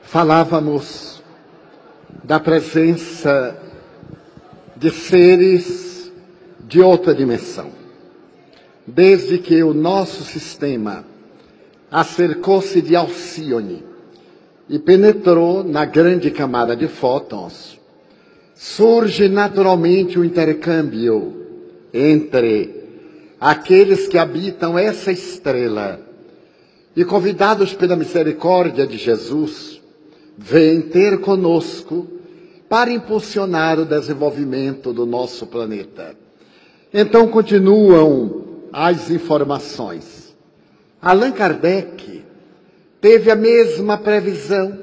falávamos da presença de seres de outra dimensão. Desde que o nosso sistema acercou-se de Alcíone e penetrou na grande camada de fótons, surge naturalmente o intercâmbio entre aqueles que habitam essa estrela e, convidados pela misericórdia de Jesus, vêm ter conosco para impulsionar o desenvolvimento do nosso planeta. Então continuam as informações. Allan Kardec teve a mesma previsão,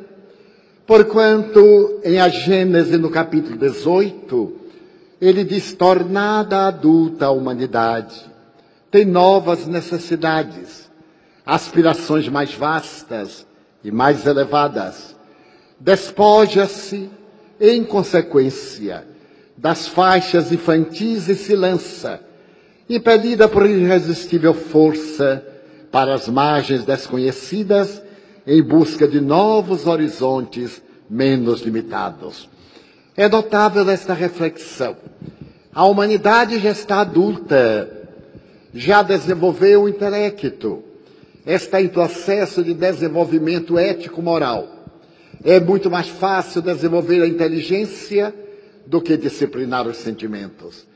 porquanto em A Gênese, no capítulo 18, ele diz: tornada adulta a humanidade, tem novas necessidades, aspirações mais vastas e mais elevadas. Despoja-se, em consequência, das faixas infantis e se lança, impelida por irresistível força, para as margens desconhecidas, em busca de novos horizontes menos limitados. É notável esta reflexão. A humanidade já está adulta, já desenvolveu o intelecto, está em processo de desenvolvimento ético-moral. É muito mais fácil desenvolver a inteligência do que disciplinar os sentimentos.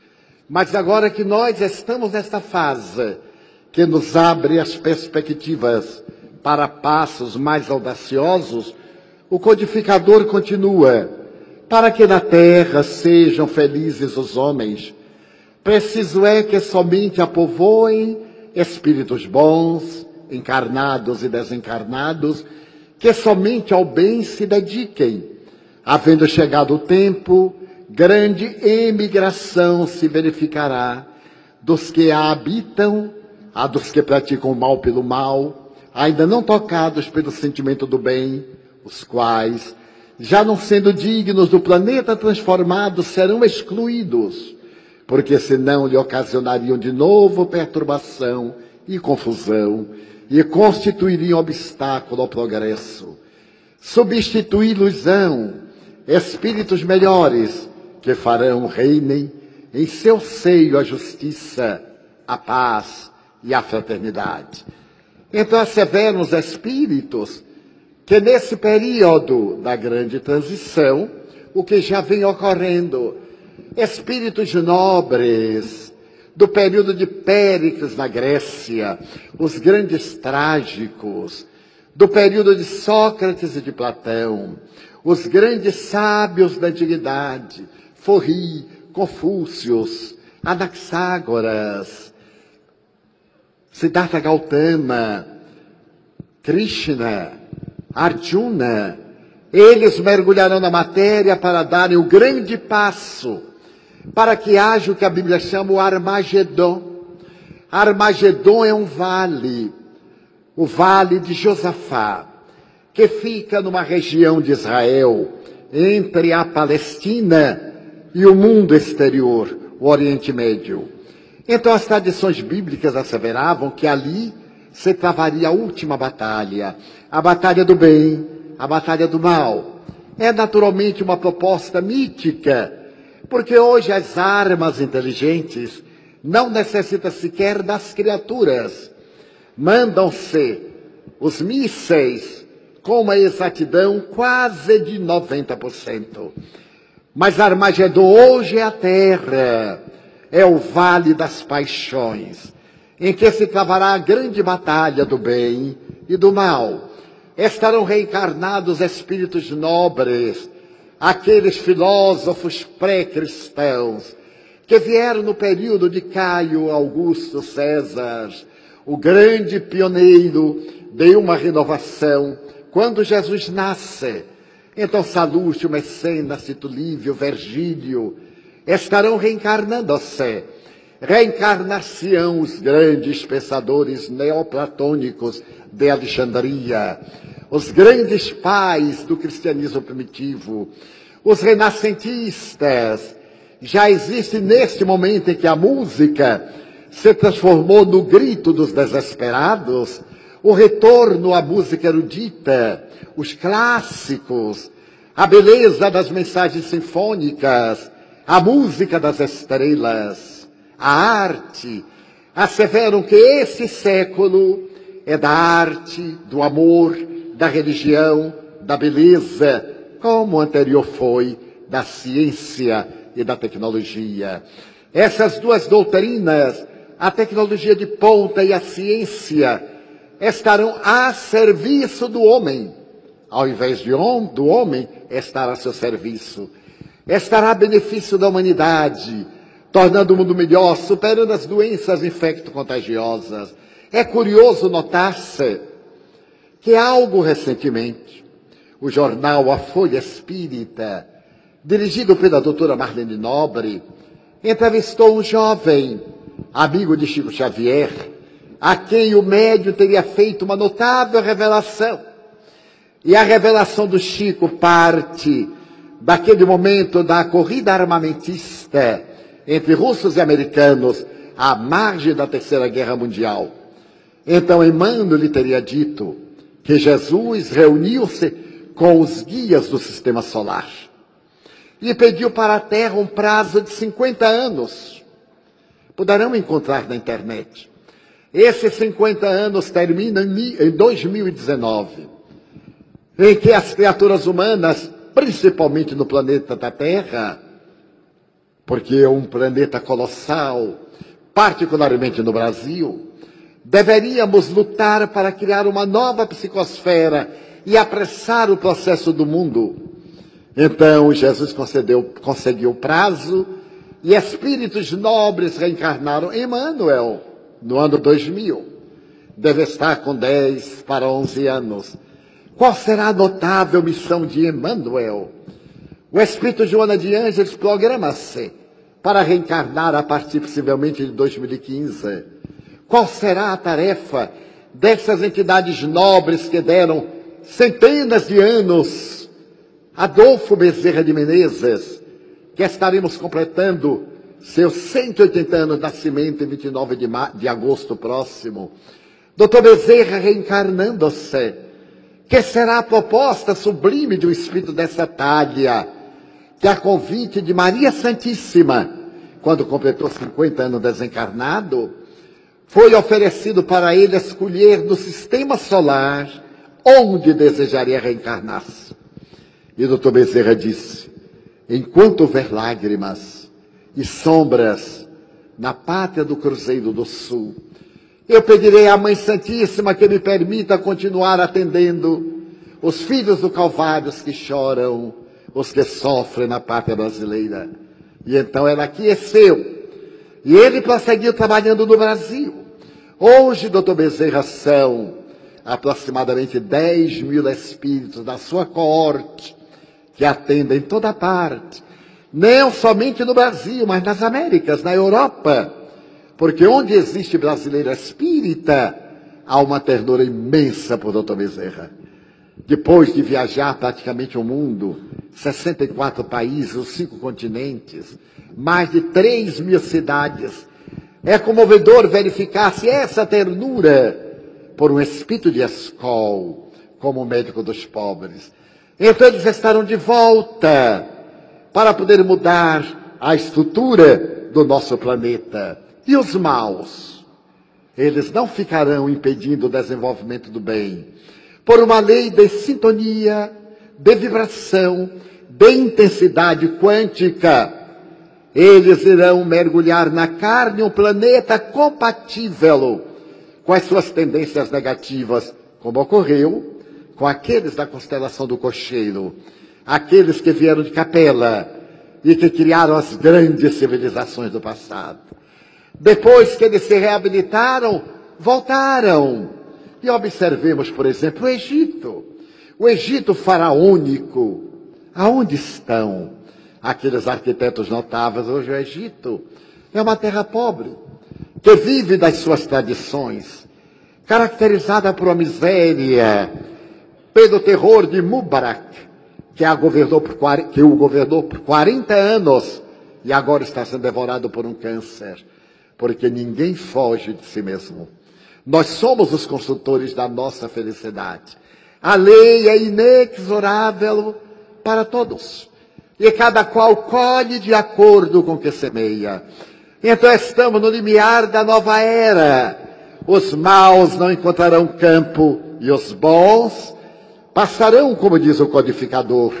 Mas agora que nós estamos nesta fase que nos abre as perspectivas para passos mais audaciosos, o codificador continua: para que na terra sejam felizes os homens, preciso é que somente a povoem espíritos bons, encarnados e desencarnados, que somente ao bem se dediquem. Havendo chegado o tempo, grande emigração se verificará dos que a habitam, a dos que praticam o mal pelo mal, ainda não tocados pelo sentimento do bem, os quais, já não sendo dignos do planeta transformado, serão excluídos, porque senão lhe ocasionariam de novo perturbação e confusão, e constituiriam obstáculo ao progresso. Substituí-los-ão espíritos melhores, que farão reinem em seu seio a justiça, a paz e a fraternidade. Então asseveram os espíritos que nesse período da grande transição, o que já vem ocorrendo, espíritos nobres, do período de Péricles na Grécia, os grandes trágicos, do período de Sócrates e de Platão, os grandes sábios da antiguidade, Forri, Confúcios, Anaxágoras, Siddhartha Gautama, Krishna, Arjuna, eles mergulharão na matéria para darem o grande passo para que haja o que a Bíblia chama o Armagedon. Armagedon é um vale, o vale de Josafá, que fica numa região de Israel, entre a Palestina e o mundo exterior, o Oriente Médio. Então as tradições bíblicas asseveravam que ali se travaria a última batalha, a batalha do bem, a batalha do mal. É naturalmente uma proposta mítica, porque hoje as armas inteligentes não necessitam sequer das criaturas. Mandam-se os mísseis com uma exatidão quase de 90%. Mas Armagedon hoje é a terra, é o vale das paixões, em que se travará a grande batalha do bem e do mal. Estarão reencarnados espíritos nobres, aqueles filósofos pré-cristãos, que vieram no período de Caio Augusto César, o grande pioneiro de uma renovação, quando Jesus nasce. Então Salúcio, Mecenas, Tito Livio, Virgílio, estarão reencarnando-se. Reencarnar-se-ão os grandes pensadores neoplatônicos de Alexandria, os grandes pais do cristianismo primitivo, os renascentistas. Já existe neste momento em que a música se transformou no grito dos desesperados, o retorno à música erudita, os clássicos, a beleza das mensagens sinfônicas, a música das estrelas, a arte, asseveram que esse século é da arte, do amor, da religião, da beleza, como o anterior foi da ciência e da tecnologia. Essas duas doutrinas, a tecnologia de ponta e a ciência, estarão a serviço do homem, ao invés do homem estar a seu serviço. Estará a benefício da humanidade, tornando o mundo melhor, superando as doenças infecto-contagiosas. É curioso notar-se que algo recentemente, o jornal A Folha Espírita, dirigido pela doutora Marlene Nobre, entrevistou um jovem, amigo de Chico Xavier, a quem o médium teria feito uma notável revelação. E a revelação do Chico parte daquele momento da corrida armamentista entre russos e americanos à margem da Terceira Guerra Mundial. Então Emmanuel lhe teria dito que Jesus reuniu-se com os guias do sistema solar e pediu para a Terra um prazo de 50 anos. Poderão encontrar na internet. Esses 50 anos terminam em 2019, em que as criaturas humanas, principalmente no planeta da Terra, porque é um planeta colossal, particularmente no Brasil, deveríamos lutar para criar uma nova psicosfera e apressar o processo do mundo. Então, Jesus conseguiu o prazo e espíritos nobres reencarnaram. Emmanuel, no ano 2000, deve estar com 10 para 11 anos. Qual será a notável missão de Emmanuel? O espírito Joana de Ângeles programa-se para reencarnar a partir possivelmente de 2015. Qual será a tarefa dessas entidades nobres que deram centenas de anos? Adolfo Bezerra de Menezes, que estaremos completando seus 180 anos de nascimento em 29 de agosto próximo. Dr. Bezerra reencarnando-se. Que será a proposta sublime de um espírito dessa talha, que a convite de Maria Santíssima, quando completou 50 anos desencarnado, foi oferecido para ele escolher no sistema solar onde desejaria reencarnar-se. E o Dr. Bezerra disse: enquanto houver lágrimas e sombras na pátria do Cruzeiro do Sul, eu pedirei à Mãe Santíssima que me permita continuar atendendo os filhos do Calvário que choram, os que sofrem na pátria brasileira. E então ela aqueceu. E ele prosseguiu trabalhando no Brasil. Hoje, Dr. Bezerra, são aproximadamente 10 mil espíritos da sua coorte que atendem toda parte. Não somente no Brasil, mas nas Américas, na Europa. Porque onde existe brasileiro espírita, há uma ternura imensa por Dr. Bezerra. Depois de viajar praticamente o mundo, 64 países, os 5 continentes, mais de 3 mil cidades, é comovedor verificar se essa ternura por um espírito de escol, como médico dos pobres. Então eles estarão de volta para poder mudar a estrutura do nosso planeta. E os maus? Eles não ficarão impedindo o desenvolvimento do bem. Por uma lei de sintonia, de vibração, de intensidade quântica, eles irão mergulhar na carne um planeta compatível com as suas tendências negativas, como ocorreu com aqueles da constelação do Cocheiro, aqueles que vieram de Capela e que criaram as grandes civilizações do passado. Depois que eles se reabilitaram, voltaram. E observemos, por exemplo, o Egito. O Egito faraônico. Aonde estão aqueles arquitetos notáveis? Hoje o Egito é uma terra pobre, que vive das suas tradições, caracterizada por uma miséria, pelo terror de Mubarak, que o governou por 40 anos e agora está sendo devorado por um câncer. Porque ninguém foge de si mesmo. Nós somos os construtores da nossa felicidade. A lei é inexorável para todos. E cada qual colhe de acordo com o que semeia. Então estamos no limiar da nova era. Os maus não encontrarão campo e os bons passarão, como diz o codificador,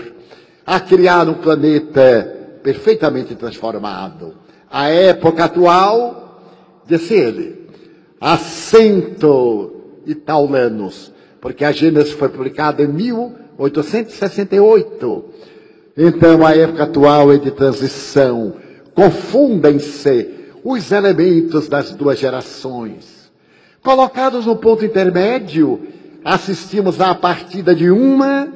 a criar um planeta perfeitamente transformado. A época atual, disse ele, há 100 e tal anos, porque a Gênesis foi publicada em 1868. Então a época atual é de transição. Confundem-se os elementos das duas gerações. Colocados no ponto intermédio, assistimos à partida de uma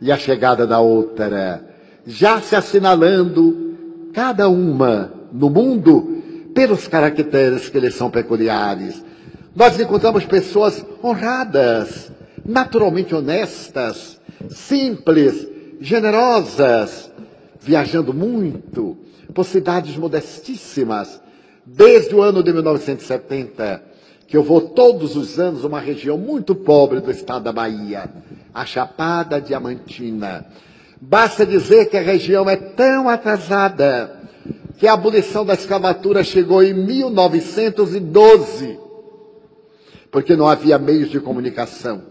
e à chegada da outra, já se assinalando cada uma no mundo pelos caracteres que lhes são peculiares. Nós encontramos pessoas honradas, naturalmente honestas, simples, generosas, viajando muito por cidades modestíssimas, desde o ano de 1970, que eu vou todos os anos a uma região muito pobre do estado da Bahia, a Chapada Diamantina. Basta dizer que a região é tão atrasada que a abolição da escravatura chegou em 1912, porque não havia meios de comunicação.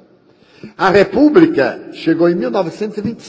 A República chegou em 1925.